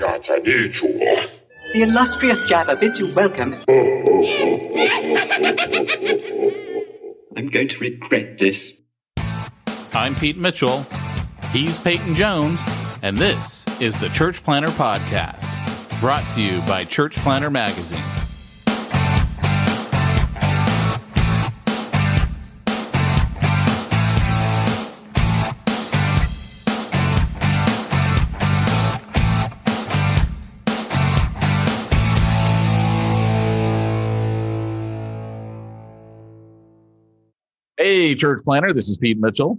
The illustrious Jabba bids you welcome. I'm going to regret this. I'm Pete Mitchell. He's Peyton Jones. And this is the Church Planter Podcast, brought to you by Church Planter Magazine. Hey, Church Planter, this is Pete Mitchell.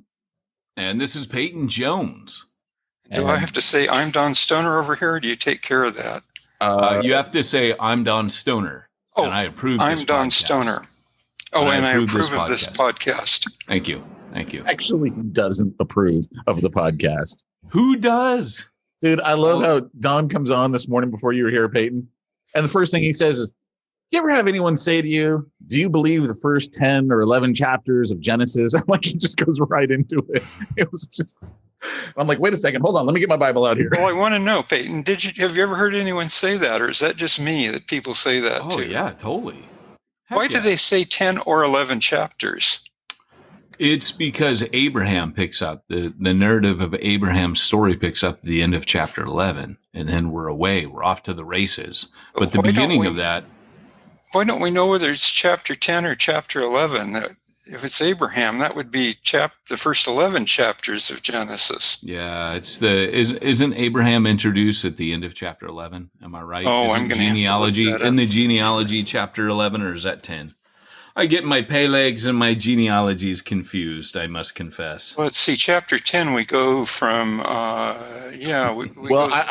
And this is Peyton Jones. Do I have to say I'm Don Stoner over here, or do you take care of that? You have to say I'm Don Stoner. Oh, and I approve I'm this Don podcast. Stoner. Oh, and I approve of this podcast. podcast. Thank you. Thank you. Actually, he doesn't approve of the podcast. Who does? Dude, I love how Don comes on this morning before you were here, Peyton. And the first thing he says is, you ever have anyone say to you, do you believe the first 10 or 11 chapters of Genesis? I'm like, he just goes right into it. It was just, I'm like, wait a second, hold on, let me get my Bible out here. Well, I want to know, Peyton, have you ever heard anyone say that, or is that just me that people say that too? Oh, yeah, totally. Why do they say 10 or 11 chapters? It's because Abraham picks up, the narrative of Abraham's story picks up at the end of chapter 11, and then we're away, we're off to the races. But the beginning of that... Why don't we know whether it's chapter 10 or chapter 11? If it's Abraham, that would be the first 11 chapters of Genesis. Yeah, it's isn't Abraham introduced at the end of chapter 11? Am I right? Oh, isn't I'm going to genealogy have to look that up. in the genealogy chapter 11, or is that 10? I get my Pelegs and my genealogies confused, I must confess. Let's see, chapter 10, we go from, I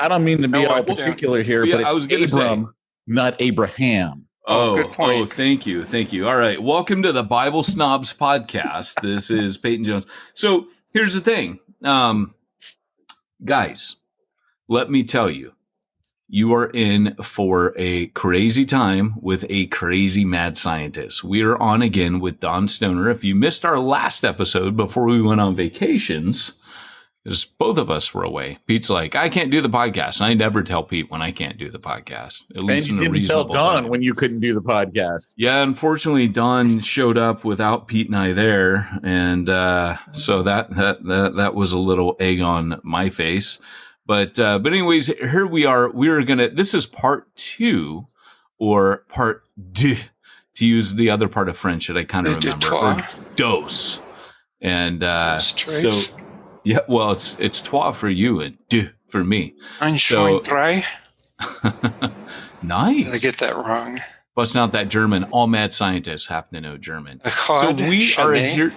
don't mean to be all particular here, but it's Abram, not Abraham. Oh, good point. Oh, thank you. Thank you. All right. Welcome to the Bible Snobs podcast. This is Peyton Jones. So here's the thing. Guys, let me tell you, you are in for a crazy time with a crazy mad scientist. We are on again with Don Stoner. If you missed our last episode before we went on vacations, because both of us were away. Pete's like, I can't do the podcast. And I never tell Pete when I can't do the podcast. At least in a reasonable tell Don time. when you couldn't do the podcast. Yeah, unfortunately, Don showed up without Pete and I there. And so that was a little egg on my face. But anyways, here we are. This is part 2 or part 2, to use the other part of French that I kind of remember. Or dose. And so... Yeah, well, it's trois for you and deux for me. Einstein drei. Nice. Did I get that wrong? Busting out that German. All mad scientists have to know German. So we are here.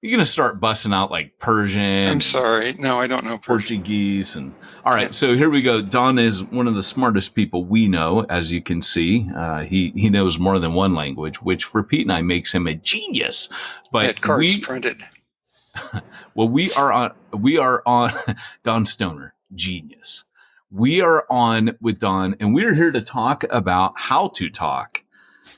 You're going to start busting out like Persian. I'm sorry. No, I don't know Persian. Portuguese. All right, so here we go. Don is one of the smartest people we know, as you can see. He knows more than one language, which for Pete and I makes him a genius. But cards printed. Well, we are on Don Stoner, genius. We are on with Don, and we're here to talk about how to talk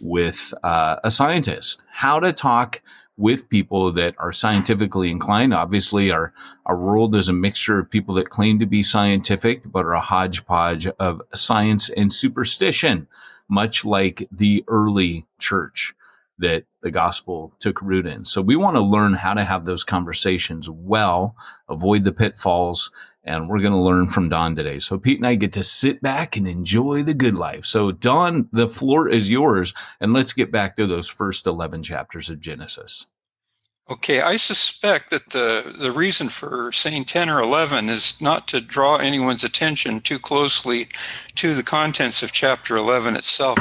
with a scientist, how to talk with people that are scientifically inclined. Obviously, our world is a mixture of people that claim to be scientific, but are a hodgepodge of science and superstition, much like the early church that the gospel took root in. So we want to learn how to have those conversations well, avoid the pitfalls, and we're going to learn from Don today. So Pete and I get to sit back and enjoy the good life. So Don, the floor is yours, and let's get back to those first 11 chapters of Genesis. Okay, I suspect that the reason for saying 10 or 11 is not to draw anyone's attention too closely to the contents of chapter 11 itself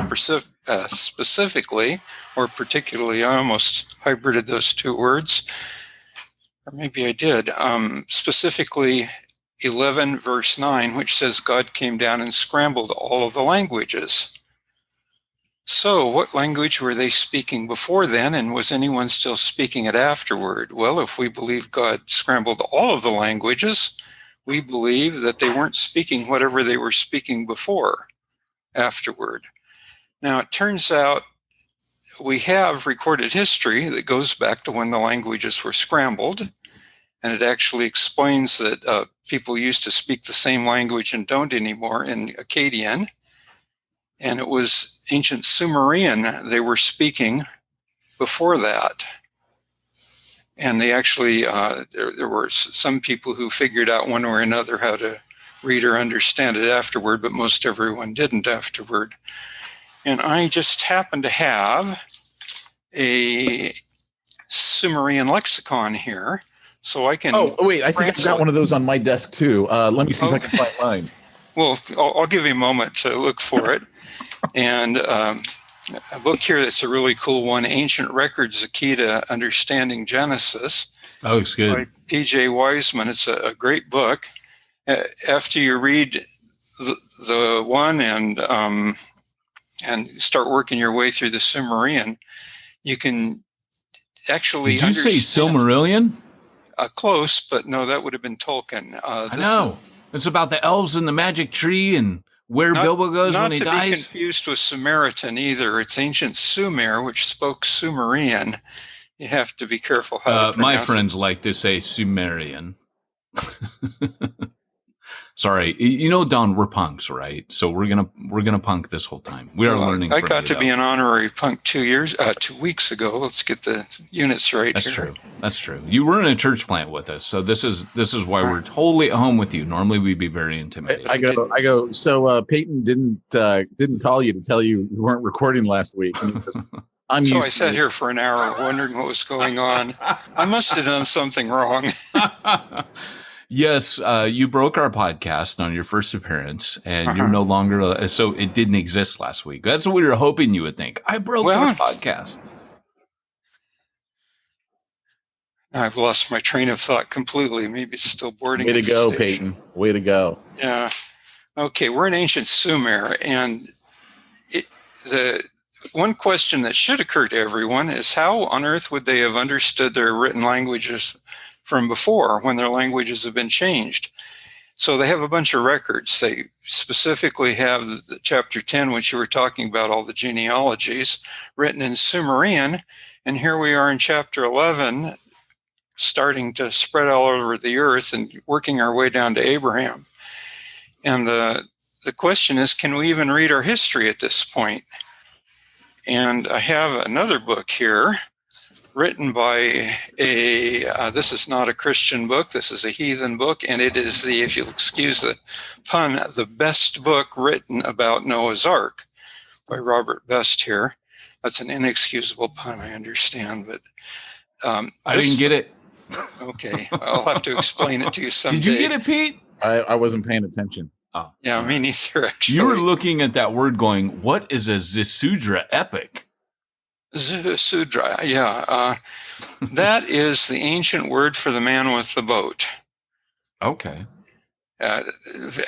specifically, or particularly. I almost hybrided those two words, or maybe I did. Specifically 11 verse 9, which says God came down and scrambled all of the languages. So what language were they speaking before then, and was anyone still speaking it afterward? Well, if we believe God scrambled all of the languages, we believe that they weren't speaking whatever they were speaking before, afterward. Now, it turns out we have recorded history that goes back to when the languages were scrambled, and it actually explains that people used to speak the same language and don't anymore in Akkadian. And it was ancient Sumerian they were speaking before that. And they actually, there were some people who figured out one way or another how to read or understand it afterward, but most everyone didn't afterward. And I just happen to have a Sumerian lexicon here, so I can. Oh, wait, I think I've got one of those on my desk too. Let me see if I can find mine. Well, I'll give you a moment to look for it. And a book here that's a really cool one, Ancient Records, The Key to Understanding Genesis. Oh, it's good. By P.J. Wiseman. It's a great book. After you read the one and start working your way through the Sumerian, you can actually Did you say Silmarillion? Close, but no, that would have been Tolkien. I know. It's about the elves and the magic tree and where Bilbo goes when he dies. Not to be confused with Samaritan either. It's ancient Sumer, which spoke Sumerian. You have to be careful how to pronounce my friends like to say Sumerian. Sorry, Don, we're punks, right? So we're gonna punk this whole time. We are learning. I got to be an honorary punk 2 weeks ago. Let's get the units right. That's true. That's true. You were in a church plant with us, so this is why we're totally at home with you. Normally we'd be very intimidated. I go. So Peyton didn't call you to tell you we weren't recording last week. I sat here for an hour wondering what was going on. I must have done something wrong. Yes, you broke our podcast on your first appearance, and you're no longer. So it didn't exist last week. That's what we were hoping you would think. I broke our podcast. I've lost my train of thought completely. Maybe it's still boarding. Way to go, Peyton. Way to go. Yeah. Okay, we're in ancient Sumer, and the one question that should occur to everyone is how on earth would they have understood their written languages from before when their languages have been changed? So they have a bunch of records. They specifically have the chapter 10, which you were talking about, all the genealogies written in Sumerian. And here we are in chapter 11, starting to spread all over the earth and working our way down to Abraham. And the question is, can we even read our history at this point? And I have another book here written by this is not a Christian book, this is a heathen book, and it is if you'll excuse the pun, the best book written about Noah's Ark by Robert Best here. That's an inexcusable pun, I understand, but I didn't get it. Okay, I'll have to explain it to you someday. Did you get it, Pete? I wasn't paying attention. Oh, yeah, me neither, actually. You were looking at that word going, what is a Zisudra epic? Sudra, yeah. That is the ancient word for the man with the boat. Okay. A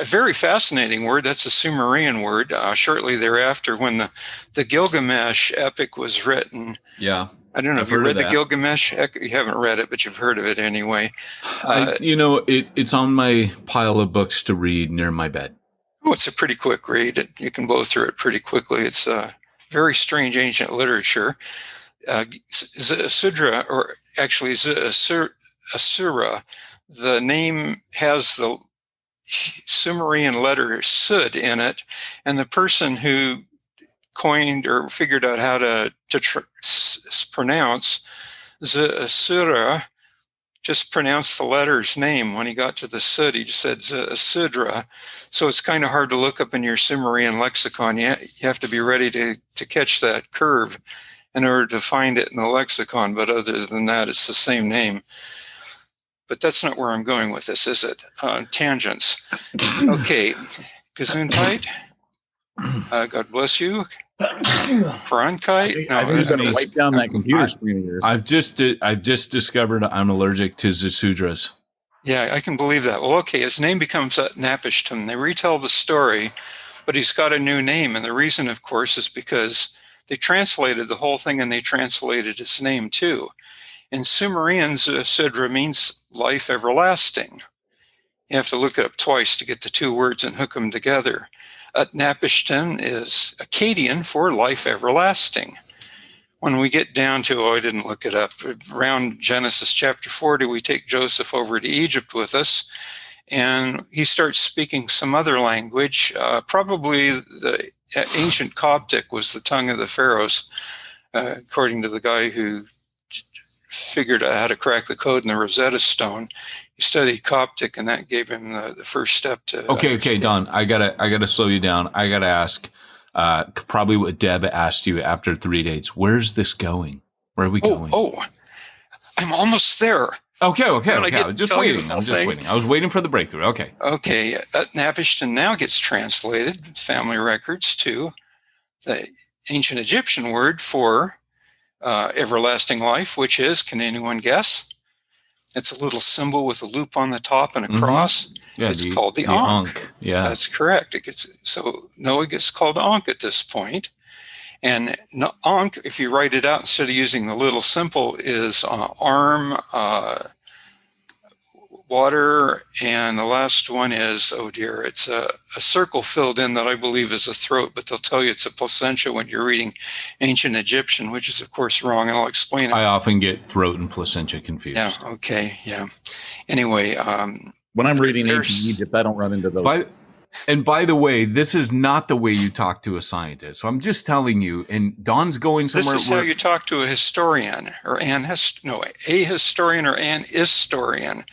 very fascinating word. That's a Sumerian word. Shortly thereafter, when the Gilgamesh epic was written. Yeah. I don't know if you read the Gilgamesh. You haven't read it, but you've heard of it anyway. It's on my pile of books to read near my bed. Oh, it's a pretty quick read. You can blow through it pretty quickly. It's very strange ancient literature. Sudra, or actually Asura, the name has the Sumerian letter Sud in it, and the person who coined or figured out how to pronounce Asura just pronounced the letter's name. When he got to the Sud, he just said Sudra. So it's kind of hard to look up in your Sumerian lexicon. You have to be ready to catch that curve in order to find it in the lexicon. But other than that, it's the same name. But that's not where I'm going with this, is it? Tangents. Okay. Gesundheit. God bless you. Fahrenheit. I think he's going to wipe down that computer screen of yours. I've just discovered I'm allergic to Zisudras. Yeah, I can believe that. Well, okay, his name becomes Napishtim. They retell the story, but he's got a new name. And the reason, of course, is because they translated the whole thing and they translated his name too. In Sumerian, Sidra means life everlasting. You have to look it up twice to get the two words and hook them together. Napishtim is Akkadian for life everlasting. When we get down to, I didn't look it up, around Genesis chapter 40, we take Joseph over to Egypt with us, and he starts speaking some other language. Probably the ancient Coptic was the tongue of the pharaohs, according to the guy who figured out how to crack the code in the Rosetta Stone. He studied Coptic, and that gave him the first step to. Okay, Don. I gotta slow you down. I gotta ask, probably what Deb asked you after 3 dates. Where's this going? Where are we going? Oh, I'm almost there. Okay. I was just waiting. I was waiting for the breakthrough. Okay. Utnapishtim now gets translated, family records, to the ancient Egyptian word for everlasting life, which is, can anyone guess? It's a little symbol with a loop on the top and a cross. Yeah, it's called the Ankh. Yeah, that's correct. So Noah gets called Ankh at this point. And Ankh, if you write it out instead of using the little simple, is arm, water, and the last one is, it's a circle filled in that I believe is a throat, but they'll tell you it's a placentia when you're reading ancient Egyptian, which is of course wrong, and I'll explain it. I often get throat and placentia confused. Yeah. Anyway, when I'm reading ancient Egypt, I don't run into those. And by the way, this is not the way you talk to a scientist. So I'm just telling you, and Don's going somewhere. This is how you talk to a historian or a historian or an historian.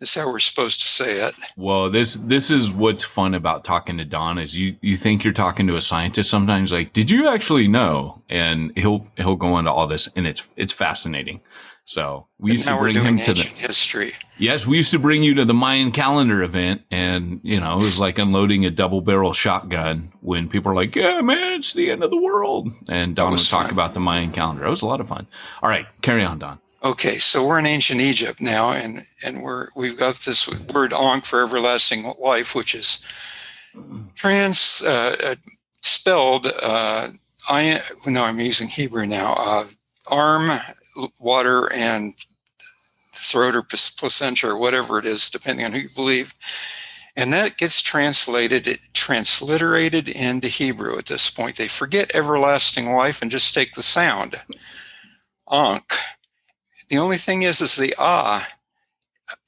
That's how we're supposed to say it. Well, this is what's fun about talking to Don is you think you're talking to a scientist sometimes, like, did you actually know? And he'll go into all this, and it's fascinating. So we used to bring him to the history. Yes, we used to bring you to the Mayan calendar event, and it was like unloading a double barrel shotgun when people are like, "Yeah, man, it's the end of the world." And Don would talk about the Mayan calendar. It was a lot of fun. All right, carry on, Don. Okay, so we're in ancient Egypt now, and we've got this word Ankh for everlasting life, which is spelled. I'm using Hebrew now. Arm, water, and throat or placentia or whatever it is, depending on who you believe. And that gets transliterated into Hebrew at this point. They forget everlasting life and just take the sound. Ankh. The only thing is the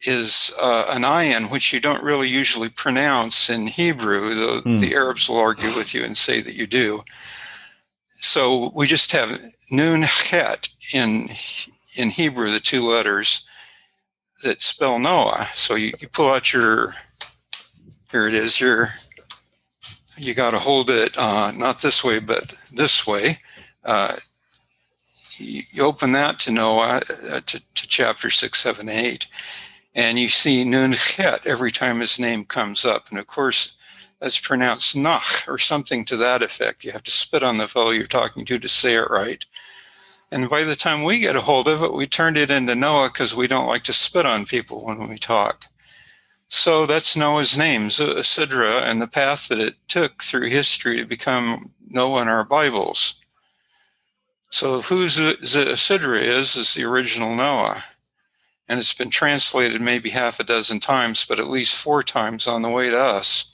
is an ayin, which you don't really usually pronounce in Hebrew. The Arabs will argue with you and say that you do. So we just have nun chet in Hebrew, the two letters that spell Noah. So you pull out here it is, you got to hold it not this way, but this way. You open that to Noah, to chapter 6, 7, 8, and you see nun chet every time his name comes up. And of course, that's pronounced nach or something to that effect. You have to spit on the fellow you're talking to say it right. And by the time we get a hold of it, we turned it into Noah because we don't like to spit on people when we talk. So that's Noah's name, Sidra, and the path that it took through history to become Noah in our Bibles. So who Sidra is the original Noah. And it's been translated maybe half a dozen times, but at least 4 times on the way to us.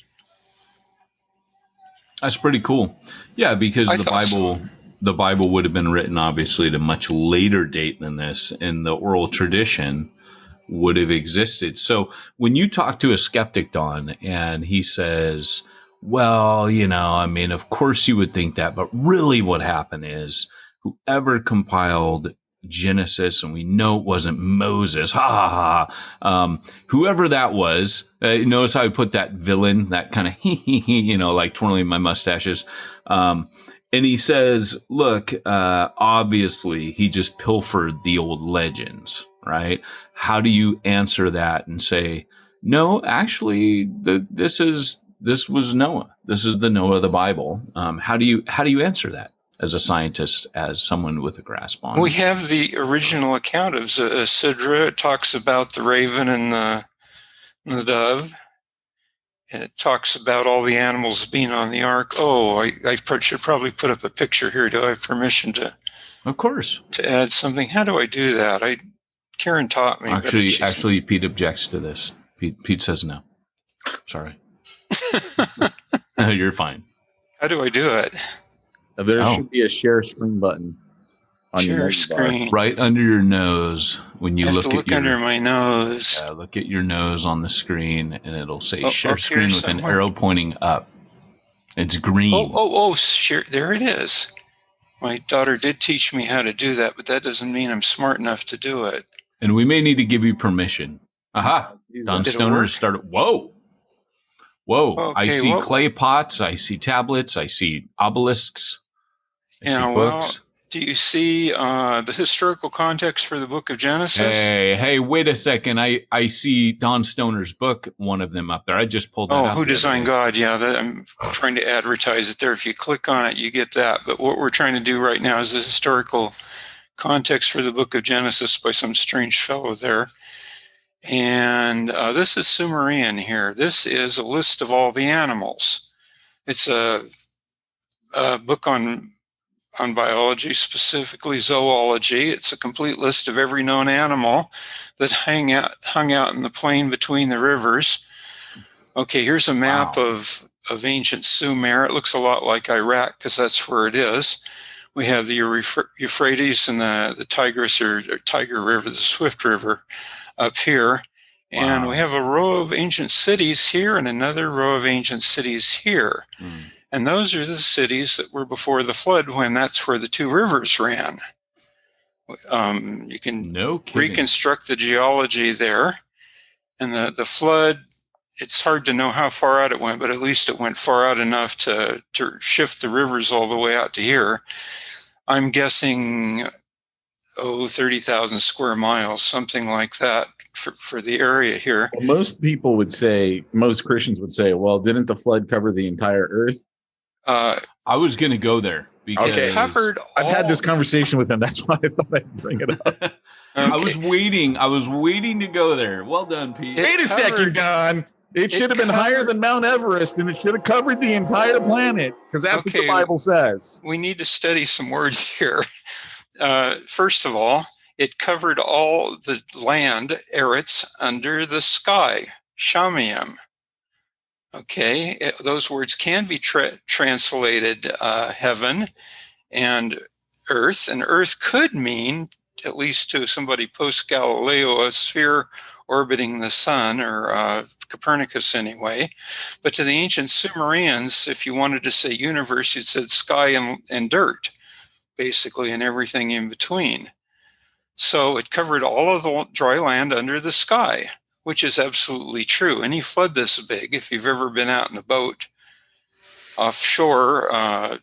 That's pretty cool. Yeah, because the Bible would have been written obviously at a much later date than this, and the oral tradition would have existed. So when you talk to a skeptic, Don, and he says, well, of course you would think that, but really what happened is whoever compiled Genesis, and we know it wasn't Moses, whoever that was, notice how I put that villain, that kind of, like twirling my mustaches. And he says, look, obviously he just pilfered the old legends, right? How do you answer that and say, no, actually, this was Noah. This is the Noah of the Bible. How do you answer that as a scientist, as someone with a grasp on it? We have the original account of Sidra. It talks about the raven and the dove. And it talks about all the animals being on the ark. I should probably put up a picture here. Do I have permission to? Of course. To add something? How do I do that? Karen taught me. Actually, Pete objects to this. Pete says no. Sorry. You're fine. How do I do it? There should be a share screen button. on your Share menu bar. screen. Right under your nose when you I have look to at look your under my nose. look at your nose on the screen, and it'll say Oh, share up here screen with an somewhere. arrow pointing up. It's green. Share. There it is. My daughter did teach me how to do that, but that doesn't mean I'm smart enough to do it. And we may need to give you permission. Aha! Don Did it Stoner work? has started. Whoa! Whoa! I Okay, see what- clay pots. I see tablets. I see obelisks. I see books. Do you see the historical context for the book of Genesis? Hey, wait a second. I see Don Stoner's book, one of them up there. I just pulled that up. Who Designed God? Yeah, I'm trying to advertise it there. If you click on it, you get that. But what we're trying to do right now is the historical context for the book of Genesis by some strange fellow there. And this is Sumerian here. This is a list of all the animals. It's a book on biology, specifically zoology. It's a complete list of every known animal that hung out in the plain between the rivers. Okay, here's a map of ancient Sumer. It looks a lot like Iraq because that's where it is. We have the Euphrates and the Tigris or Tiger River, the Swift River up here. And Wow. we have a row of ancient cities here and another row of ancient cities here. And those are the cities that were before the flood, when that's where the two rivers ran. You can No kidding. reconstruct the geology there. And the flood, it's hard to know how far out it went, but at least it went far out enough to shift the rivers all the way out to here. I'm guessing, 30,000 square miles, something like that for the area here. Well, most Christians would say, well, didn't the flood cover the entire earth? I was going to go there. Because Okay. It covered I've had this all- conversation with him. That's why I thought I'd bring it up. I Okay. was waiting to go there. Well done, Pete. It Wait a second, covered- Don. It should have been higher than Mount Everest, and it should have covered the entire planet, because that's what the Okay. Bible says. We need to study some words here. First of all, it covered all the land, Eretz, under the sky, Shamayim. Okay, those words can be translated heaven and earth could mean, at least to somebody post-Galileo, a sphere orbiting the sun, or Copernicus anyway. But to the ancient Sumerians, if you wanted to say universe, you'd said sky and dirt, basically, and everything in between. So it covered all of the dry land under the sky, which is absolutely true. Any flood this big, if you've ever been out in a boat offshore,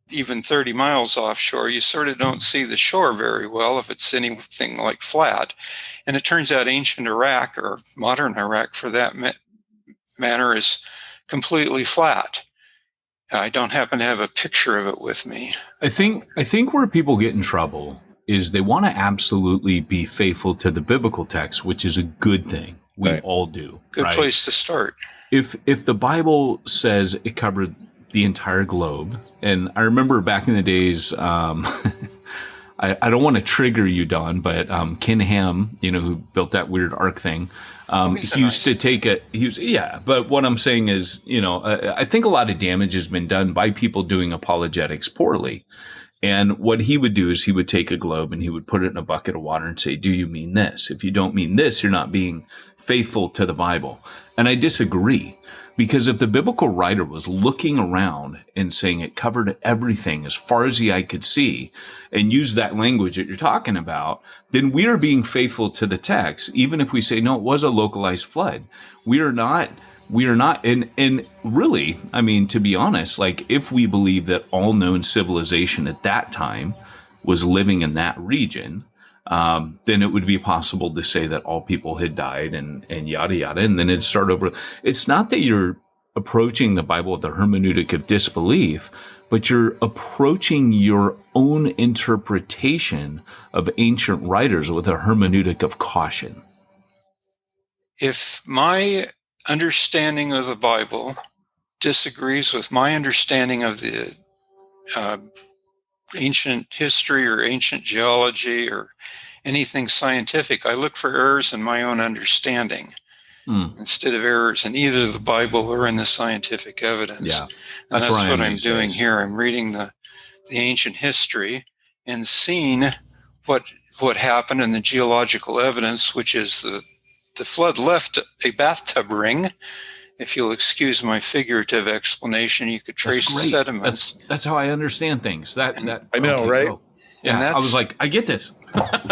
even 30 miles offshore, you sort of don't see the shore very well if it's anything like flat. And it turns out ancient Iraq, or modern Iraq for that matter, is completely flat. I don't happen to have a picture of it with me. I think where people get in trouble is they want to absolutely be faithful to the biblical text, which is a good thing. We Right. all do. Good right? place to start. If the Bible says it covered the entire globe, and I remember back in the days, I don't want to trigger you, Don, but Ken Ham, who built that weird ark thing, He's he used nice. to take it. But what I'm saying is, I think a lot of damage has been done by people doing apologetics poorly. And what he would do is he would take a globe and he would put it in a bucket of water and say, do you mean this? If you don't mean this, you're not being faithful to the Bible. And I disagree, because if the biblical writer was looking around and saying it covered everything as far as the eye could see and use that language that you're talking about, then we are being faithful to the text. Even if we say, no, it was a localized flood, we are not. And really, I mean, to be honest, like, if we believe that all known civilization at that time was living in that region, then it would be possible to say that all people had died and yada, yada, and then it'd start over. It's not that you're approaching the Bible with a hermeneutic of disbelief, but you're approaching your own interpretation of ancient writers with a hermeneutic of caution. If my understanding of the Bible disagrees with my understanding of the ancient history or ancient geology or anything scientific, I look for errors in my own understanding instead of errors in either the Bible or in the scientific evidence. Yeah, and that's where I am what I'm these doing days. here. I'm reading the ancient history, and seen what happened in the geological evidence, which is the flood left a bathtub ring. If you'll excuse my figurative explanation, you could trace sediments. That's how I understand things. That I know, right? Go. Yeah, I was like, I get this.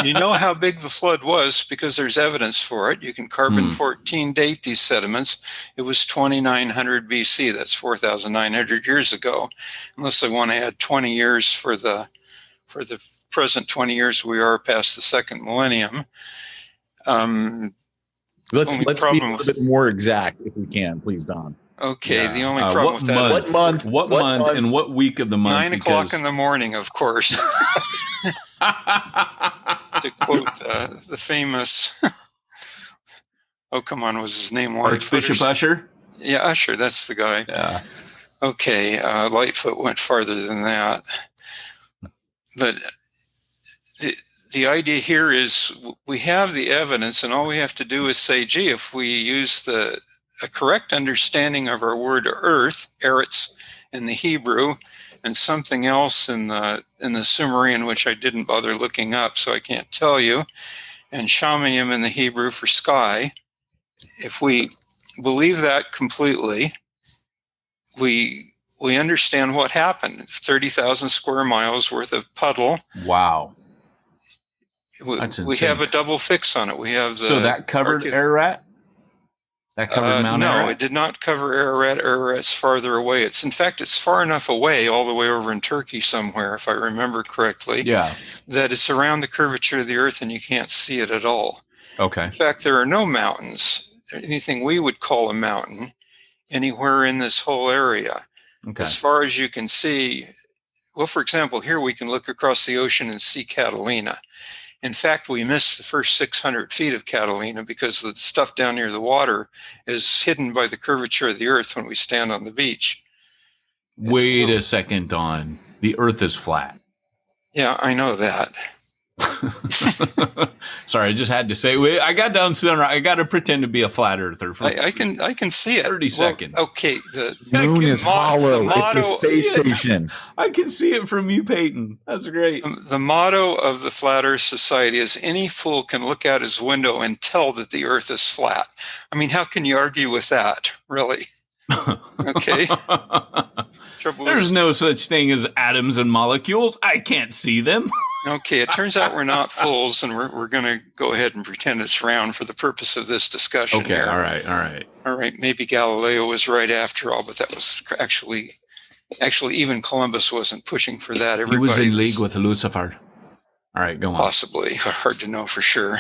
You know how big the flood was because there's evidence for it. You can carbon-14 date these sediments. It was 2900 BC. That's 4,900 years ago. Unless I want to add 20 years for the present 20 years we are past the second millennium. Let's be a little bit more exact if we can, please, Don. Okay, the only problem with that is what month and what week of the month? 9 o'clock in the morning, of course. To quote the famous, oh, come on, was his name Archbishop Usher? Yeah, Usher, that's the guy. Yeah. Okay, Lightfoot went farther than that. But the idea here is we have the evidence, and all we have to do is say, gee, if we use a correct understanding of our word earth, eretz in the Hebrew, and something else in the Sumerian, which I didn't bother looking up, so I can't tell you, and shamayim in the Hebrew for sky. If we believe that completely, we understand what happened. 30,000 square miles worth of puddle. Wow. We have a double fix on it. We have so that covered Ararat? That covered Mount Ararat? No, it did not cover Ararat. Ararat's farther away. In fact, it's far enough away, all the way over in Turkey somewhere, if I remember correctly, that it's around the curvature of the earth and you can't see it at all. Okay. In fact, there are no mountains, anything we would call a mountain, anywhere in this whole area. Okay. As far as you can see, well, for example, here we can look across the ocean and see Catalina. In fact, we missed the first 600 feet of Catalina because the stuff down near the water is hidden by the curvature of the earth when we stand on the beach. Wait a second, Don. The earth is flat. Yeah, I know that. Sorry, I just had to say. I got down sooner. I got to pretend to be a flat earther for I can see it. 30 seconds. Okay, the moon is hollow. It's a space station. I can see it from you, Peyton. That's great. The motto of the Flat Earth Society is any fool can look out his window and tell that the earth is flat. I mean, how can you argue with that, really? Okay. There's no such thing as atoms and molecules. I can't see them. Okay, it turns out we're not fools, and we're going to go ahead and pretend it's round for the purpose of this discussion. Okay, here. All right. Maybe Galileo was right after all, but that was actually even Columbus wasn't pushing for that. He was in league with Lucifer. All right, go on. Possibly. Hard to know for sure.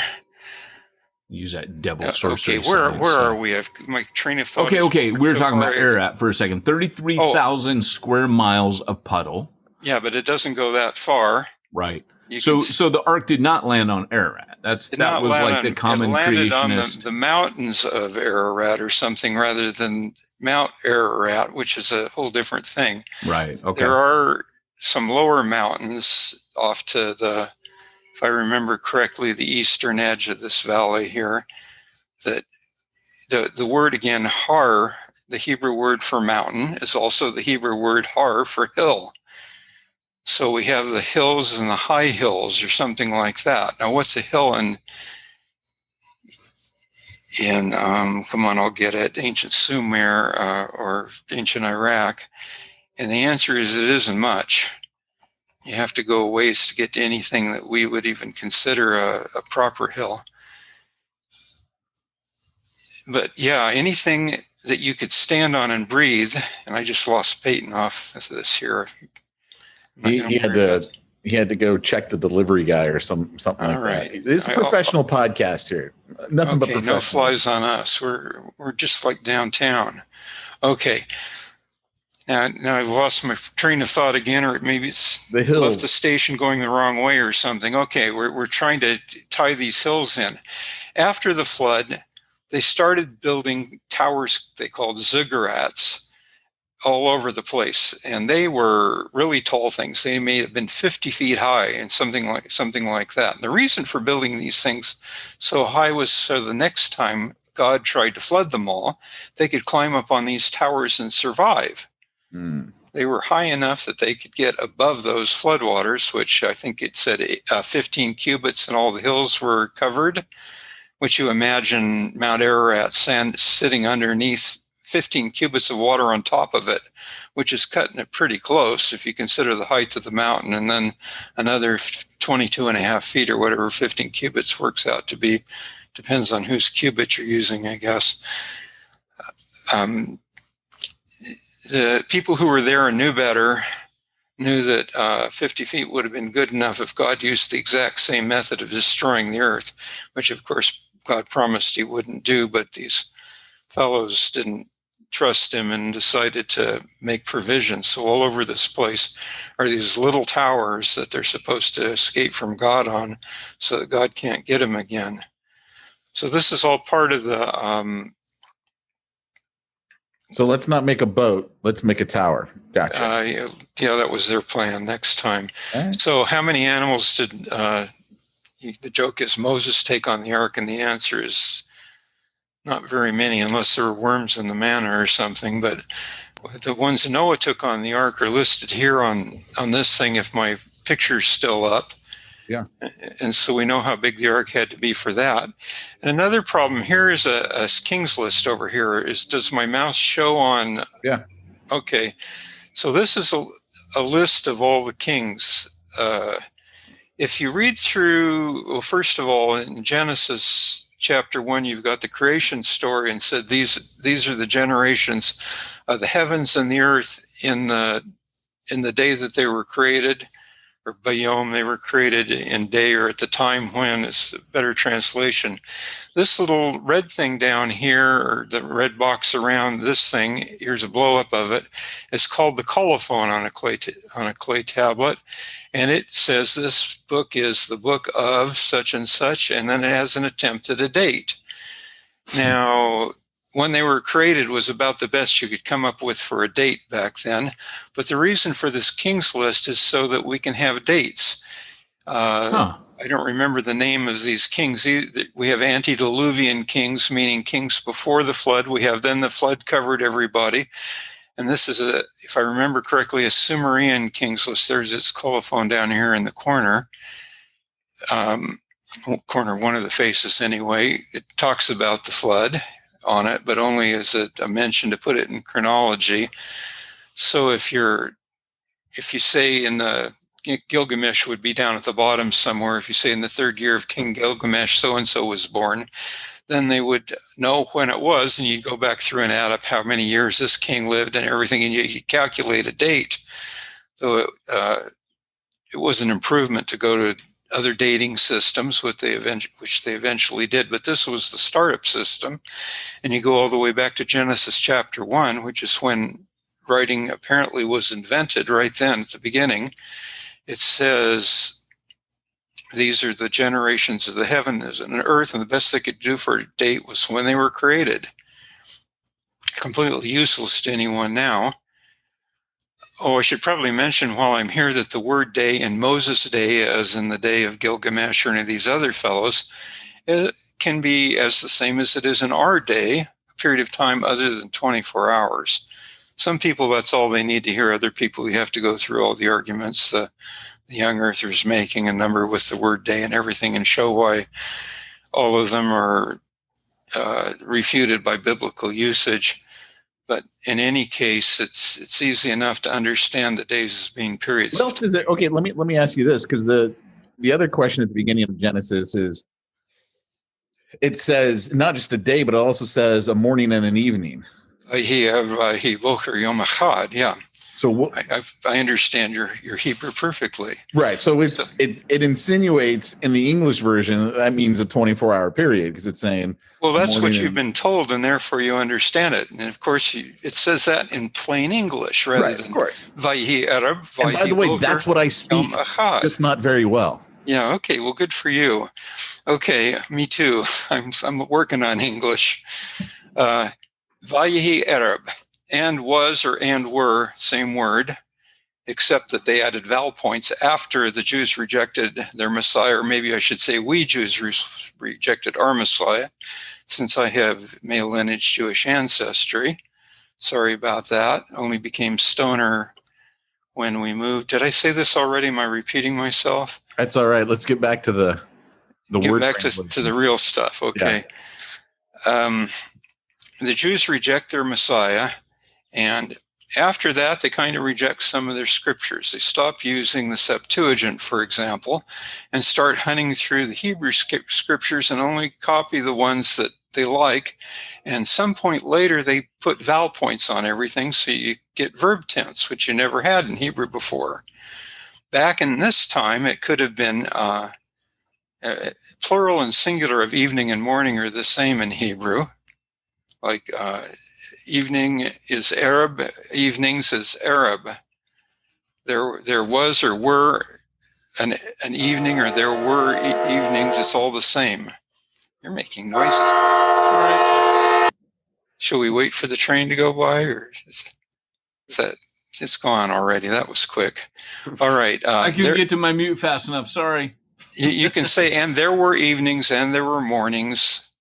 Use that devil sorcery. Okay, where are we? My train of thought. Okay. We were talking about Ararat for a second. 33,000 square miles of puddle. Yeah, but it doesn't go that far. Right. So the ark did not land on Ararat. That was like the common creationist. It landed on the mountains of Ararat or something rather than Mount Ararat, which is a whole different thing. Right. Okay. There are some lower mountains off to if I remember correctly, the eastern edge of this valley here. That the word again, har, the Hebrew word for mountain, is also the Hebrew word har for hill. So we have the hills and the high hills or something like that. Now, what's a hill in come on, I'll get it, ancient Sumer or ancient Iraq? And the answer is it isn't much. You have to go a ways to get to anything that we would even consider a proper hill. But yeah, anything that you could stand on and breathe, and I just lost Peyton off this here. He had to go check the delivery guy or something like that. This is a professional podcast here. Nothing but professional. No flies on us. We're just like downtown. Okay. Now I've lost my train of thought again, or maybe it's the hills. Left the station going the wrong way or something. Okay, we're trying to tie these hills in. After the flood, they started building towers they called ziggurats all over the place, and they were really tall things. They may have been 50 feet high and something like that. And the reason for building these things so high was so the next time God tried to flood them all, they could climb up on these towers and survive. they were high enough that they could get above those floodwaters, which I think it said 15 cubits and all the hills were covered, which you imagine Mount Ararat sand sitting underneath 15 cubits of water on top of it, which is cutting it pretty close if you consider the height of the mountain, and then another 22 and a half feet or whatever 15 cubits works out to be. Depends on whose cubit you're using, I guess. The people who were there and knew better knew that 50 feet would have been good enough if God used the exact same method of destroying the earth, which of course God promised he wouldn't do, but these fellows didn't trust him and decided to make provisions. So all over this place are these little towers that they're supposed to escape from God on so that God can't get them again. So this is all part of the... So let's not make a boat. Let's make a tower. Gotcha. Yeah, that was their plan next time. Right. So how many animals did... the joke is Moses take on the ark, and the answer is not very many, unless there were worms in the manna or something. But the ones Noah took on the ark are listed here on this thing, if my picture's still up. Yeah. And so we know how big the ark had to be for that. And another problem here is a king's list over here. Does my mouse show on? Yeah. Okay. So this is a list of all the kings. If you read through, well, first of all, in Genesis chapter 1, you've got the creation story, and said these are the generations of the heavens and the earth in the day that they were created, or Bayom, they were created in day, or at the time when, is a better translation. This little red thing down here, or the red box around this thing, here's a blow up of it, is called the colophon on a clay tablet. And it says this book is the book of such and such, and then it has an attempt at a date. Now, when they were created was about the best you could come up with for a date back then. But the reason for this king's list is so that we can have dates. I don't remember the name of these kings. We have antediluvian kings, meaning kings before the flood. We have then the flood covered everybody. And this is, if I remember correctly, a Sumerian king's list. There's its colophon down here in the corner. Corner, one of the faces anyway. It talks about the flood on it, but only as a mention to put it in chronology. So if you say in the Gilgamesh would be down at the bottom somewhere. If you say in the 3rd year of King Gilgamesh, so-and-so was born, then they would know when it was, and you'd go back through and add up how many years this king lived and everything, and you calculate a date. So it was an improvement to go to other dating systems, which they eventually did, but this was the startup system. And you go all the way back to Genesis chapter 1, which is when writing apparently was invented right then at the beginning. It says, these are the generations of the heavens and the earth, and the best they could do for a date was when they were created. Completely useless to anyone now. Oh, I should probably mention while I'm here that the word day in Moses' day, as in the day of Gilgamesh or any of these other fellows, it can be as the same as it is in our day, a period of time other than 24 hours. Some people, that's all they need to hear. Other people, you have to go through all the arguments the young earthers making a number with the word day and everything, and show why all of them are refuted by biblical usage. But in any case, it's easy enough to understand that days as being periods. What else is it? Okay, let me ask you this, because the other question at the beginning of Genesis is, it says not just a day, but it also says a morning and an evening. Yeah. So I understand your Hebrew perfectly. Right. So it insinuates in the English version that means a 24-hour period, because it's saying. Well, that's what you've been told, and therefore you understand it. And of course, it says that in plain English rather than. Of course. Vayhi Arab. And by the way, that's what I speak, just not very well. Yeah. Okay. Well, good for you. Okay. Me too. I'm working on English. Vayhi Arab. And was or and were, same word, except that they added vowel points after the Jews rejected their Messiah, or maybe I should say we Jews rejected our Messiah, since I have male lineage Jewish ancestry. Sorry about that. Only became stoner when we moved. Did I say this already? Am I repeating myself? That's all right. Let's get back to the Get word back translation. to the real stuff. Okay. The Jews reject their Messiah, and after that, they kind of reject some of their scriptures. They stop using the Septuagint, for example, and start hunting through the Hebrew scriptures and only copy the ones that they like. And some point later, they put vowel points on everything, so you get verb tense, which you never had in Hebrew before. Back in this time, it could have been plural and singular of evening and morning are the same in Hebrew. Like evening is Arab, evenings is Arab. There was or were an evening, or there were evenings. It's all the same. You're making noises. All right. Shall we wait for the train to go by, or is that it's gone already? That was quick. All right. I couldn't get to my mute fast enough. Sorry. You can say, and there were evenings and there were mornings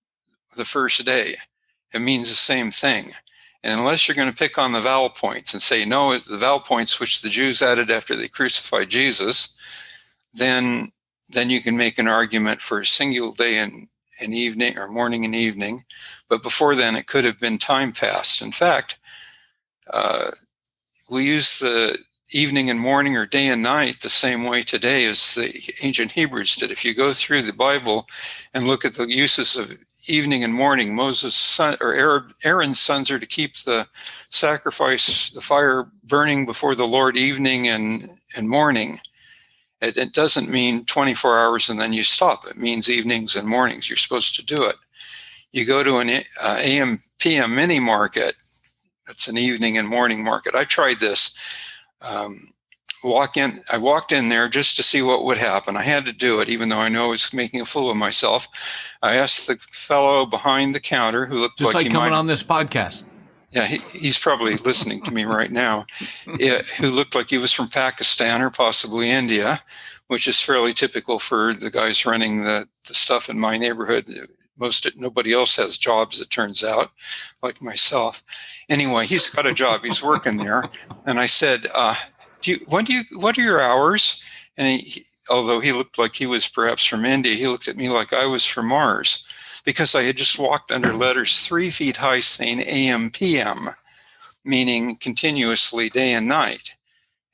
the first day. It means the same thing. And unless you're going to pick on the vowel points and say, no, it's the vowel points which the Jews added after they crucified Jesus, then you can make an argument for a single day and evening, or morning and evening. But before then, it could have been time passed. In fact, we use the evening and morning, or day and night, the same way today as the ancient Hebrews did. If you go through the Bible and look at the uses of evening and morning, Moses' son, or Aaron's sons, are to keep the sacrifice, the fire burning before the Lord evening and morning. It doesn't mean 24 hours and then you stop. It means evenings and mornings. You're supposed to do it. You go to an AM, PM mini market. It's an evening and morning market. I tried this. I walked in there just to see what would happen. I had to do it, even though I know I was making a fool of myself. I asked the fellow behind the counter, who looked just like he coming on this podcast. Yeah, he's probably listening to me right now. Who looked like he was from Pakistan or possibly India, which is fairly typical for the guys running the stuff in my neighborhood. Nobody else has jobs, it turns out, like myself. Anyway, he's got a job. He's working there. And I said, what are your hours? And although he looked like he was perhaps from India, he looked at me like I was from Mars, because I had just walked under letters 3 feet high saying AM, PM, meaning continuously day and night,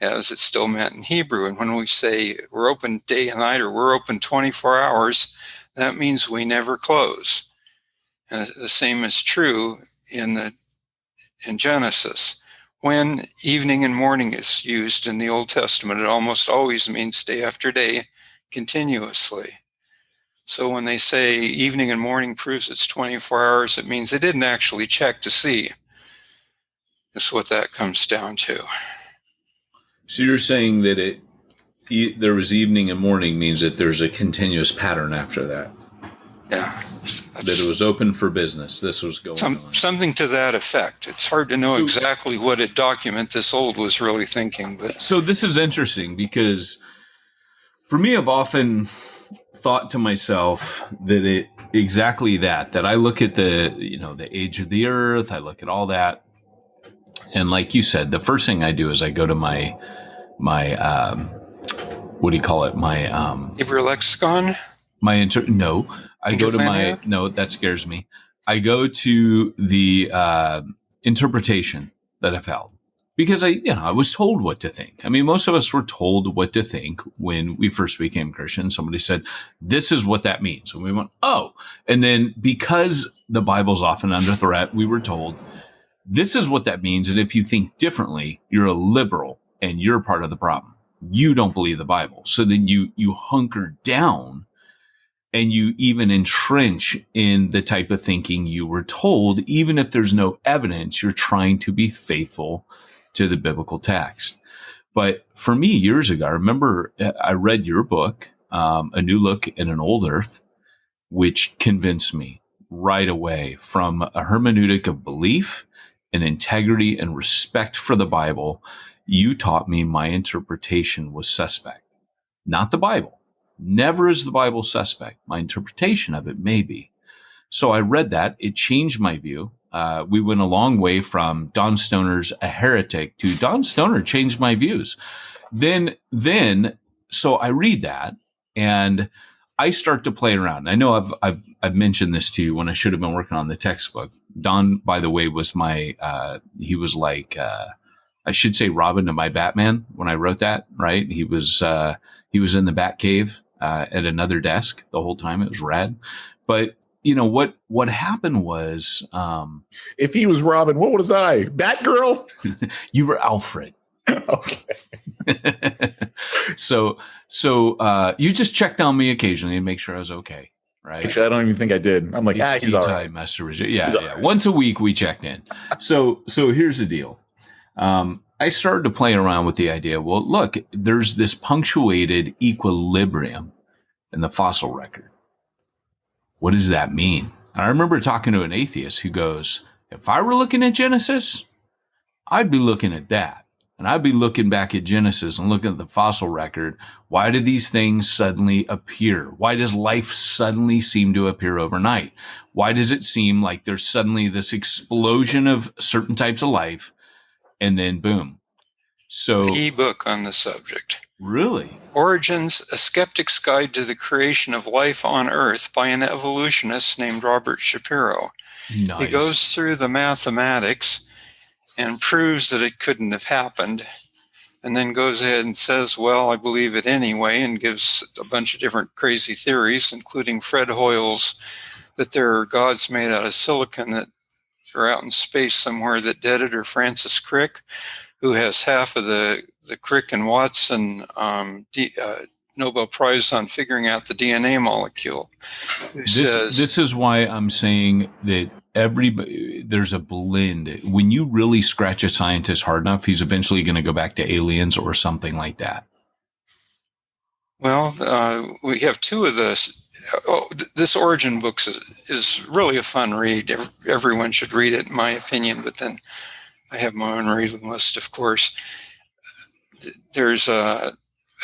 as it still meant in Hebrew. And when we say we're open day and night, or we're open 24 hours, that means we never close. And the same is true in Genesis. When evening and morning is used in the Old Testament, it almost always means day after day, continuously. So when they say evening and morning proves it's 24 hours, it means they didn't actually check to see. That's what that comes down to. So you're saying that there was evening and morning means that there's a continuous pattern after that. Yeah. That it was open for business. This was going on. Something to that effect. It's hard to know exactly what a document this old was really thinking. But so this is interesting, because for me, I've often thought to myself that that I look at the age of the earth, I look at all that, and like you said, the first thing I do is I go to my what do you call it? My Hebrew lexicon? That scares me. I go to the interpretation that I've held, because I was told what to think. I mean, most of us were told what to think when we first became Christians. Somebody said, this is what that means. And we went, oh. And then because the Bible's often under threat, we were told, this is what that means. And if you think differently, you're a liberal and you're part of the problem. You don't believe the Bible. So then you hunker down and you even entrench in the type of thinking you were told. Even if there's no evidence, you're trying to be faithful to the biblical text. But for me, years ago, I remember I read your book, A New Look in an Old Earth, which convinced me right away from a hermeneutic of belief and integrity and respect for the Bible. You taught me my interpretation was suspect, not the Bible. Never is the Bible suspect. My interpretation of it may be. So I read that. It changed my view. we went a long way from Don Stoner's a heretic to Don Stoner changed my views. Then, so I read that and I start to play around. I know I've mentioned this to you when I should have been working on the textbook. Don, by the way, was my, he was like, I should say Robin to my Batman when I wrote that, right? He was in the Batcave, at another desk the whole time. It was rad. But you know, what happened was, If he was Robin, what was I? Batgirl? you were Alfred. Okay. So you just checked on me occasionally and make sure I was okay, right? Actually, I don't even think I did. I'm like, It's he's tea all time, right. Master Richard. Yeah, He's all yeah. right. Once a week we checked in. So here's the deal. I started to play around with the idea. Well, look, there's this punctuated equilibrium in the fossil record. What does that mean? And I remember talking to an atheist who goes, if I were looking at Genesis, I'd be looking at that. And I'd be looking back at Genesis and looking at the fossil record. Why do these things suddenly appear? Why does life suddenly seem to appear overnight? Why does it seem like there's suddenly this explosion of certain types of life and then boom? So The book on the subject. Really? Origins, A Skeptic's Guide to the Creation of Life on Earth by an evolutionist named Robert Shapiro. Nice. He goes through the mathematics and proves that it couldn't have happened, and then goes ahead and says, well, I believe it anyway, and gives a bunch of different crazy theories, including Fred Hoyle's that there are gods made out of silicon that are out in space somewhere that did it, or Francis Crick, who has half of the Crick and Watson Nobel Prize on figuring out the DNA molecule. This is why I'm saying that there's a blend. When you really scratch a scientist hard enough, he's eventually going to go back to aliens or something like that. Well, we have two of this. This Origin book is really a fun read. Everyone should read it, in my opinion, but then I have my own reading list, of course. There's a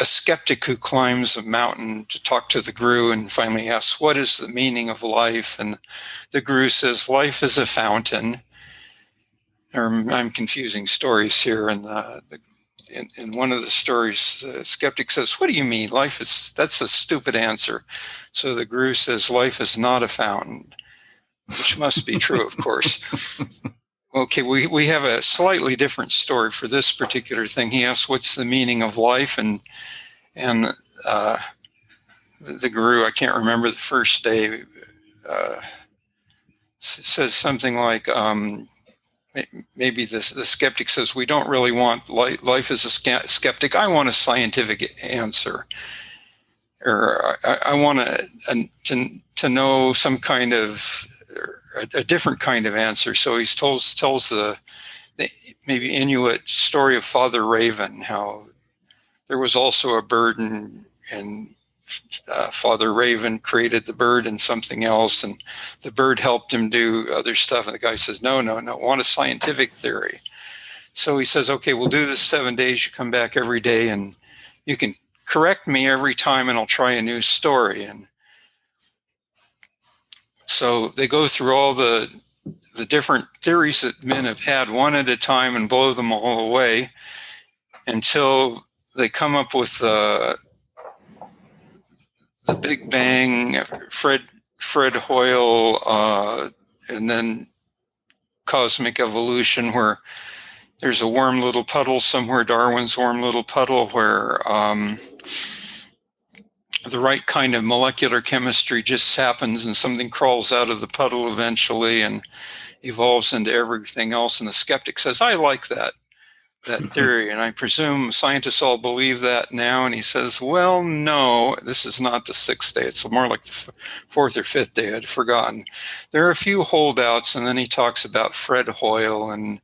skeptic who climbs a mountain to talk to the guru and finally asks, what is the meaning of life? And the guru says, life is a fountain. I'm confusing stories here. And in one of the stories, the skeptic says, what do you mean? That's a stupid answer. So the guru says, life is not a fountain, which must be true, of course. Okay, we have a slightly different story for this particular thing. He asks, what's the meaning of life? And the guru, I can't remember the first day, says something like, maybe the skeptic says, we don't really want life as a skeptic. I want a scientific answer. Or I want to know some kind of a different kind of answer. So he tells the maybe Inuit story of Father Raven, how there was also a bird and Father Raven created the bird and something else, and the bird helped him do other stuff. And the guy says, no, I want a scientific theory. So he says, okay, we'll do this 7 days. You come back every day and you can correct me every time and I'll try a new story. And so they go through all the different theories that men have had one at a time and blow them all away until they come up with the Big Bang, Fred Hoyle, and then cosmic evolution, where there's a warm little puddle somewhere, Darwin's warm little puddle, where the right kind of molecular chemistry just happens and something crawls out of the puddle eventually and evolves into everything else. And the skeptic says, I like that theory. And I presume scientists all believe that now. And he says, well, no, this is not the sixth day. It's more like the fourth or fifth day. I'd forgotten. There are a few holdouts. And then he talks about Fred Hoyle and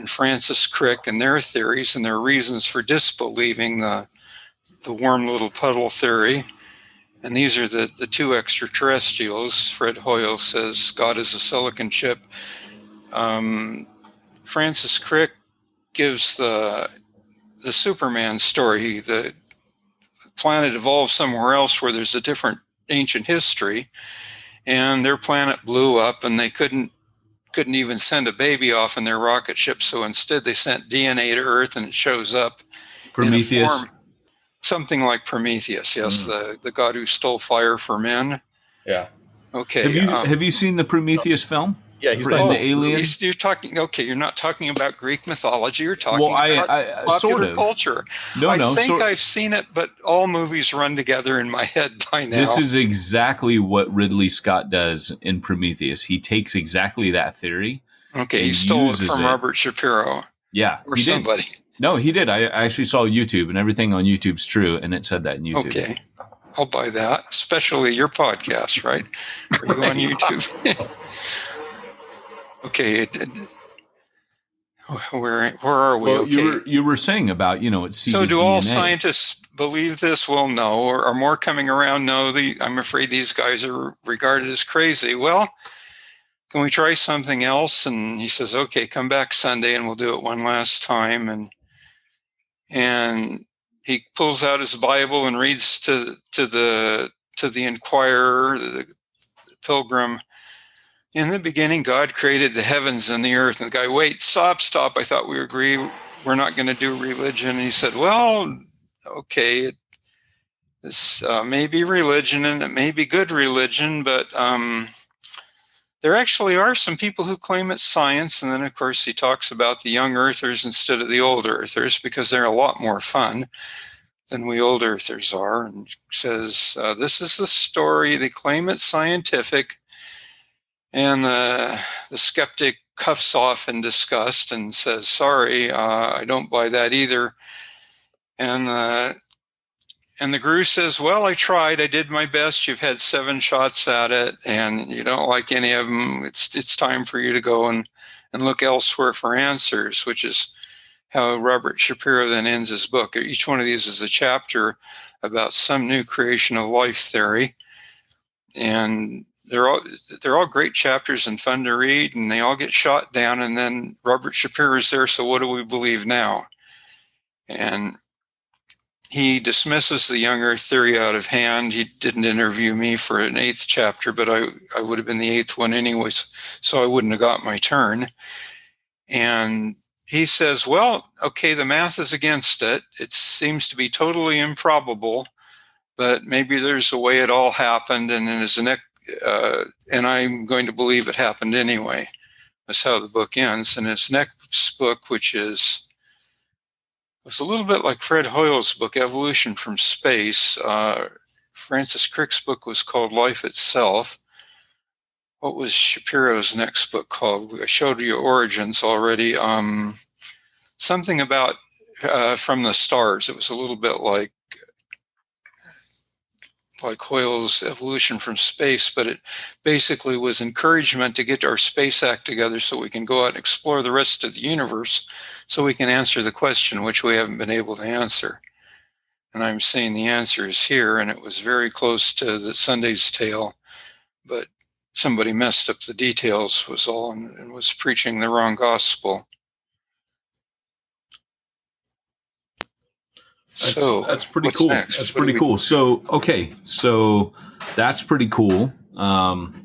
Francis Crick and their theories and their reasons for disbelieving the warm little puddle theory. And these are the two extraterrestrials. Fred Hoyle says God is a silicon chip. Francis Crick gives the Superman story. The planet evolved somewhere else where there's a different ancient history, and their planet blew up and they couldn't couldn't even send a baby off in their rocket ship, so instead they sent DNA to Earth, and it shows up Prometheus. in a form, something like Prometheus. Yes, the god who stole fire for men. Yeah. Okay. Have you seen the Prometheus film? Yeah, he's the Alien. You're talking. Okay, you're not talking about Greek mythology. You're talking about popular sort of. culture. I think I've seen it, but all movies run together in my head by now. This is exactly what Ridley Scott does in Prometheus. He takes exactly that theory. Okay, he stole it from Robert Shapiro. Yeah, or somebody. No, he did. I actually saw YouTube, and everything on YouTube's true, and it said that in YouTube. Okay. I'll buy that, especially your podcast, right? Are you on YouTube? Okay. Where are we? Well, okay. you were saying about, it's So do all scientists believe this? Well, no. Or are more coming around? No. I'm afraid these guys are regarded as crazy. Well, can we try something else? And he says, okay, come back Sunday and we'll do it one last time. And he pulls out his Bible and reads to the Inquirer, the Pilgrim. In the beginning, God created the heavens and the earth. And the guy, wait, stop. I thought we agree we're not going to do religion. And he said, well, okay, this may be religion and it may be good religion, but there actually are some people who claim it's science. And then, of course, he talks about the young earthers instead of the old earthers because they're a lot more fun than we old earthers are. And says, this is the story. They claim it's scientific. And the skeptic cuffs off in disgust and says, sorry, I don't buy that either. And the guru says, well, I tried. I did my best. You've had 7 shots at it, and you don't like any of them. It's time for you to go and look elsewhere for answers, which is how Robert Shapiro then ends his book. Each one of these is a chapter about some new creation of life theory. And they're all great chapters and fun to read, and they all get shot down. And then Robert Shapiro is there. So what do we believe now? And he dismisses the young earth theory out of hand. He didn't interview me for an 8th chapter, but I would have been the 8th one anyways, so I wouldn't have got my turn. And he says, well, okay, the math is against it. It seems to be totally improbable, but maybe there's a way it all happened, and and I'm going to believe it happened anyway. That's how the book ends. And his next book, which was a little bit like Fred Hoyle's book, Evolution from Space. Francis Crick's book was called Life Itself. What was Shapiro's next book called? I showed you Origins already. Something about From the Stars. It was a little bit like Hoyle's Evolution from Space, but it basically was encouragement to get our space act together so we can go out and explore the rest of the universe so we can answer the question which we haven't been able to answer. And I'm saying the answer is here, and it was very close to the Sunday's Tale, but somebody messed up the details was all and was preaching the wrong gospel. That's pretty cool. Next? That's pretty cool. So that's pretty cool.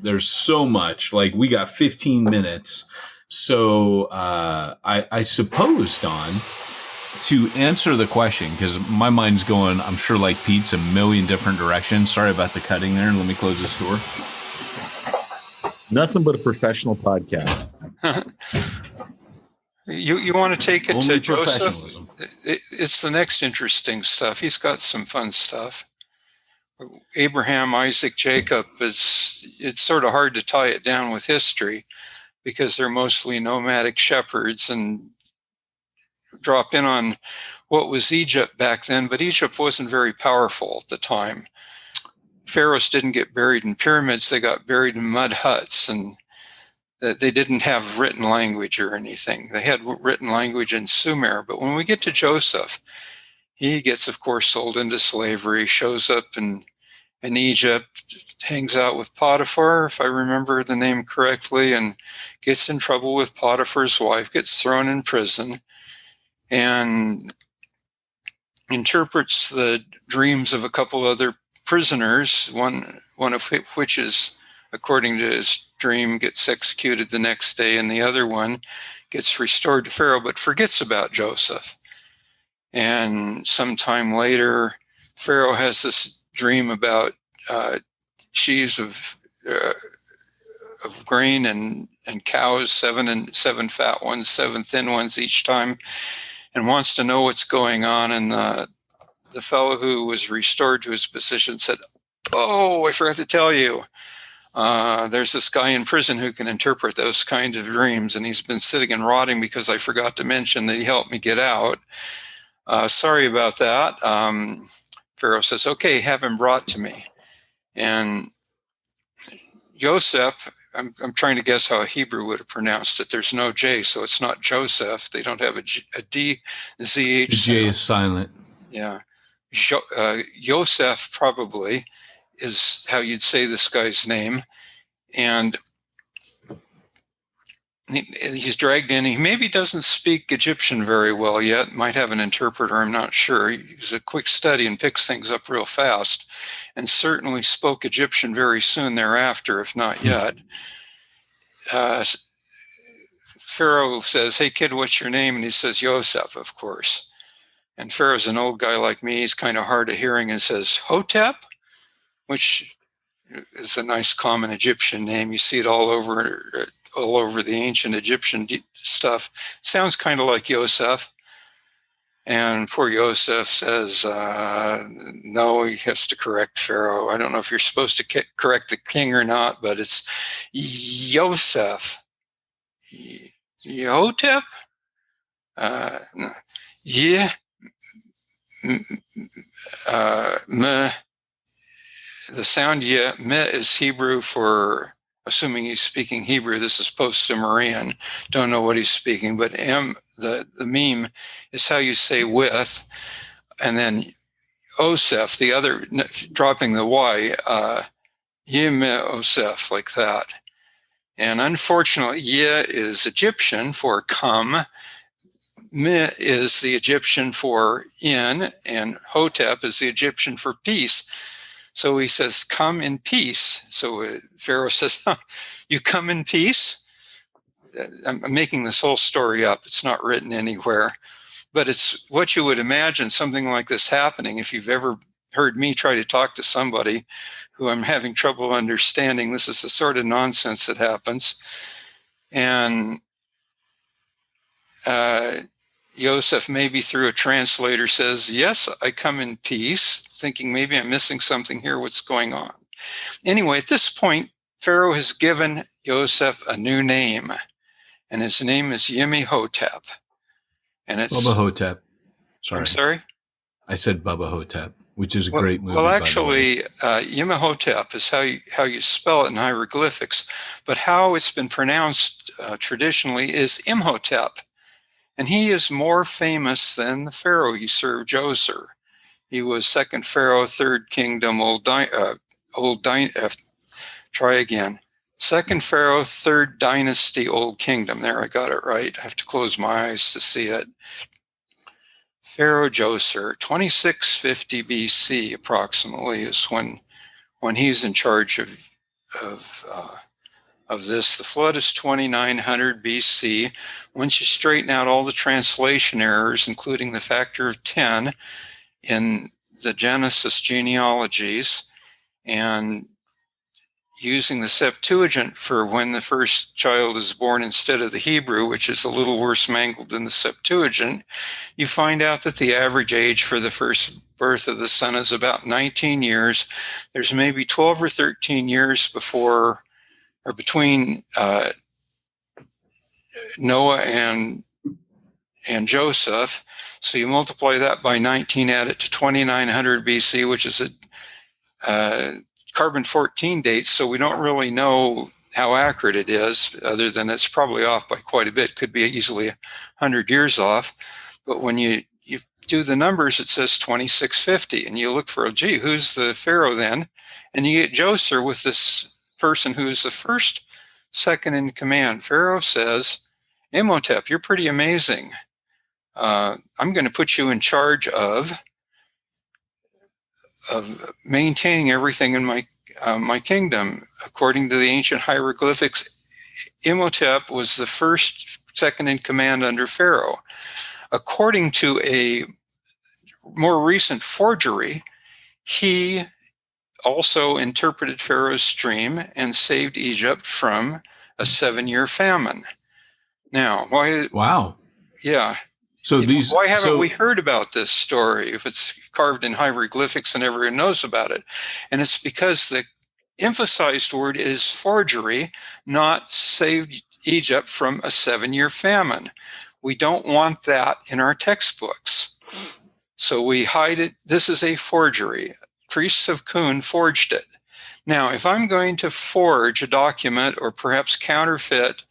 There's so much. Like, we got 15 minutes. So I suppose, Don, to answer the question, because my mind's going, I'm sure, like Pete's, a million different directions. Sorry about the cutting there. Let me close this door. Nothing but a professional podcast. You want to take it Only to Joseph? professionalism. It's the next interesting stuff. He's got some fun stuff. Abraham, Isaac, Jacob, it's sort of hard to tie it down with history because they're mostly nomadic shepherds and drop in on what was Egypt back then, but Egypt wasn't very powerful at the time. Pharaohs didn't get buried in pyramids, they got buried in mud huts, and they didn't have written language or anything. They had written language in Sumer, but when we get to Joseph, he gets, of course, sold into slavery, shows up in Egypt, hangs out with Potiphar, if I remember the name correctly, and gets in trouble with Potiphar's wife, gets thrown in prison, and interprets the dreams of a couple other prisoners, one of which is, according to his dream gets executed the next day, and the other one gets restored to Pharaoh but forgets about Joseph. And sometime later, Pharaoh has this dream about sheaves of grain and cows, seven fat ones, 7 thin ones each time, and wants to know what's going on. And the fellow who was restored to his position said, "Oh, I forgot to tell you. There's this guy in prison who can interpret those kinds of dreams, and he's been sitting and rotting because I forgot to mention that he helped me get out. Sorry about that." Pharaoh says, "Okay, have him brought to me." And Joseph, I'm trying to guess how a Hebrew would have pronounced it. There's no J, so it's not Joseph. They don't have a D, Z, H. The J is silent. Yeah. Yosef probably is how you'd say this guy's name. And he's dragged in. He maybe doesn't speak Egyptian very well yet. Might have an interpreter. I'm not sure. He's a quick study and picks things up real fast, and certainly spoke Egyptian very soon thereafter, if not yet. Pharaoh says, "Hey kid, what's your name?" And he says, "Yosef, of course." And Pharaoh's an old guy like me. He's kind of hard of hearing and says, "Hotep," which is a nice common Egyptian name. You see it all over the ancient Egyptian stuff. Sounds kind of like Yosef. And poor Yosef says, no, he has to correct Pharaoh. I don't know if you're supposed to correct the king or not, but it's Yosef. Yotep? Yeah. The sound yeah, meh is Hebrew for, assuming he's speaking Hebrew. This is post-Sumerian. Don't know what he's speaking, but the meme is how you say with, and then Osef, the other, dropping the Y, Yeme Osef, like that. And unfortunately, Ye is Egyptian for come. Me is the Egyptian for in, and Hotep is the Egyptian for peace. So he says, "Come in peace." So Pharaoh says, "You come in peace?" I'm making this whole story up. It's not written anywhere. But it's what you would imagine something like this happening. If you've ever heard me try to talk to somebody who I'm having trouble understanding, this is the sort of nonsense that happens. And Yosef, maybe through a translator, says, "Yes, I come in peace," thinking maybe I'm missing something here. What's going on? Anyway, at this point, Pharaoh has given Yosef a new name, and his name is Yemi Hotep. And it's Bubba Hotep. Sorry. I'm sorry? I said Bubba Hotep, which is a great movie. Well, actually, Yemi Hotep is how you spell it in hieroglyphics, but how it's been pronounced traditionally is Imhotep. And he is more famous than the Pharaoh he served, Djoser. He was second Pharaoh, third kingdom, try again. Second Pharaoh, third dynasty, old kingdom. There, I got it right. I have to close my eyes to see it. Pharaoh Djoser, 2650 BC approximately is when he's in charge of this. The flood is 2900 BC. Once you straighten out all the translation errors, including the factor of 10 in the Genesis genealogies, and using the Septuagint for when the first child is born instead of the Hebrew, which is a little worse mangled than the Septuagint, you find out that the average age for the first birth of the son is about 19 years. There's maybe 12 or 13 years before or between Noah and Joseph. So you multiply that by 19, add it to 2900 BC, which is a carbon-14 date. So we don't really know how accurate it is, other than it's probably off by quite a bit. Could be easily 100 years off. But when you do the numbers, it says 2650, and you look for, gee, who's the Pharaoh then? And you get Djoser with this person who is the first, second in command. Pharaoh says, "Imhotep, you're pretty amazing. I'm going to put you in charge of maintaining everything in my kingdom. According to the ancient hieroglyphics, Imhotep was the first, second in command under Pharaoh. According to a more recent forgery, he also interpreted Pharaoh's dream and saved Egypt from a 7-year famine. Now, why? Wow. Yeah. So why haven't we heard about this story if it's carved in hieroglyphics and everyone knows about it? And it's because the emphasized word is forgery, not saved Egypt from a 7-year famine. We don't want that in our textbooks. So we hide it. This is a forgery. Priests of Kun forged it. Now, if I'm going to forge a document or perhaps counterfeit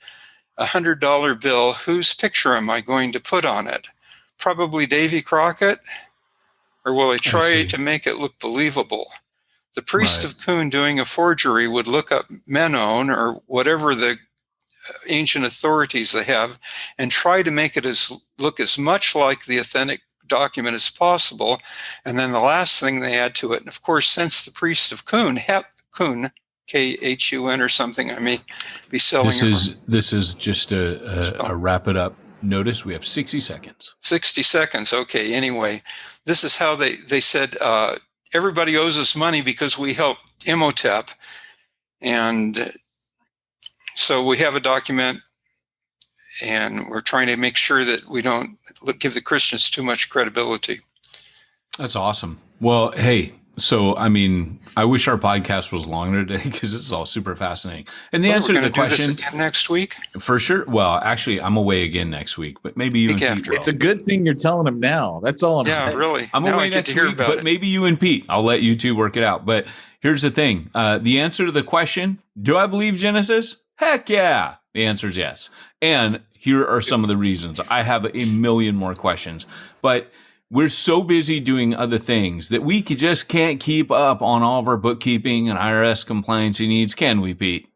a $100 bill, whose picture am I going to put on it? Probably Davy Crockett? Or will I try to make it look believable? The priest of Kun doing a forgery would look up Menon or whatever the ancient authorities they have and try to make it look as much like the authentic document as possible. And then the last thing they add to it, and of course, since the priest of Kun, Kun, Khun or something, I may be selling. This is just a wrap it up notice. We have 60 seconds. 60 seconds. Okay. Anyway, this is how they said, everybody owes us money because we helped Imhotep. And so we have a document and we're trying to make sure that we don't give the Christians too much credibility. That's awesome. Well, hey, so, I mean, I wish our podcast was longer today because this is all super fascinating. And the answer to the question, do this again next week? For sure. Well, actually, I'm away again next week, but maybe you and Pete will. It's a good thing you're telling them now. That's all I'm saying. Yeah, really. I'm away next week, but maybe you and Pete. I'll let you two work it out. But here's the thing. The answer to the question, do I believe Genesis? Heck yeah. The answer is yes. And here are some of the reasons. I have a million more questions, but we're so busy doing other things that we just can't keep up on all of our bookkeeping and IRS compliance needs, can we, Pete?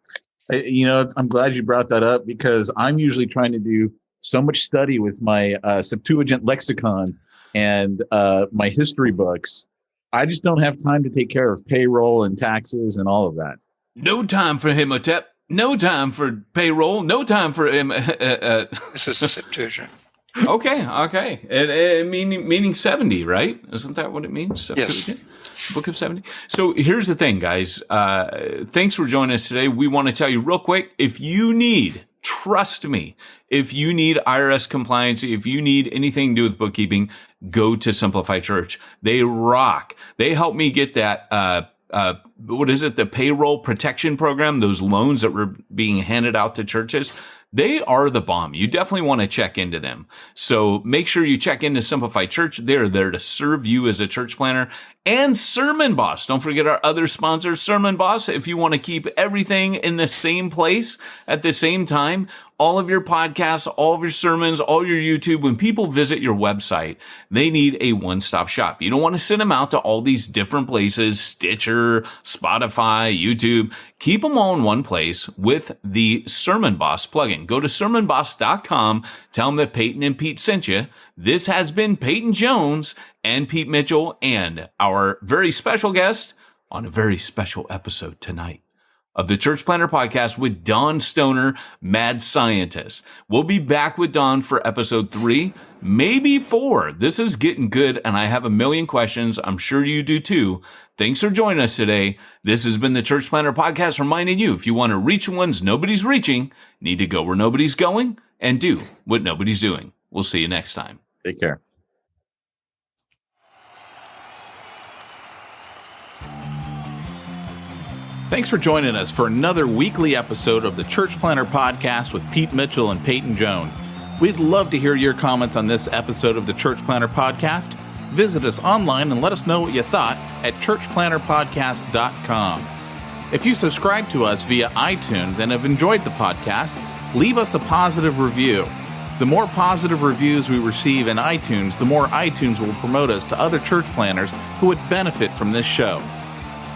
You know, I'm glad you brought that up because I'm usually trying to do so much study with my Septuagint lexicon and my history books. I just don't have time to take care of payroll and taxes and all of that. No time for Imhotep. No time for payroll. No time for This is a Septuagint. Okay. Meaning 70, right? Isn't that what it means? Yes. Book of 70. So here's the thing, guys. Thanks for joining us today. We want to tell you real quick, if you need, trust me, if you need IRS compliance, if you need anything to do with bookkeeping, go to Simplify Church. They rock. They helped me get that, what is it? The payroll protection program, those loans that were being handed out to churches. They are the bomb. You definitely want to check into them. So make sure you check into Simplify Church. They're there to serve you as a church planner. And Sermon Boss. Don't forget our other sponsor, Sermon Boss. If you want to keep everything in the same place at the same time, all of your podcasts, all of your sermons, all your YouTube, when people visit your website, they need a one-stop shop. You don't want to send them out to all these different places, Stitcher, Spotify, YouTube. Keep them all in one place with the Sermon Boss plugin. Go to sermonboss.com. Tell them that Peyton and Pete sent you. This has been Peyton Jones and Pete Mitchell and our very special guest on a very special episode tonight of the Church Planner Podcast with Don Stoner, Mad Scientist. We'll be back with Don for episode 3, maybe 4. This is getting good, and I have a million questions. I'm sure you do too. Thanks for joining us today. This has been the Church Planner Podcast, reminding you, if you want to reach ones nobody's reaching, need to go where nobody's going and do what nobody's doing. We'll see you next time. Take care. Thanks for joining us for another weekly episode of the Church Planner Podcast with Pete Mitchell and Peyton Jones. We'd love to hear your comments on this episode of the Church Planner Podcast. Visit us online and let us know what you thought at churchplannerpodcast.com. If you subscribe to us via iTunes and have enjoyed the podcast, leave us a positive review. The more positive reviews we receive in iTunes, the more iTunes will promote us to other church planners who would benefit from this show.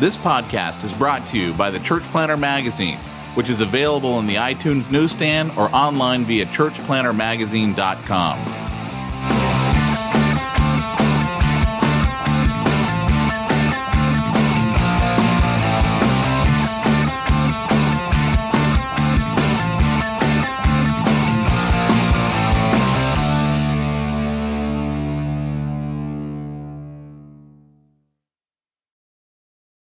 This podcast is brought to you by the Church Planner Magazine, which is available in the iTunes newsstand or online via churchplannermagazine.com.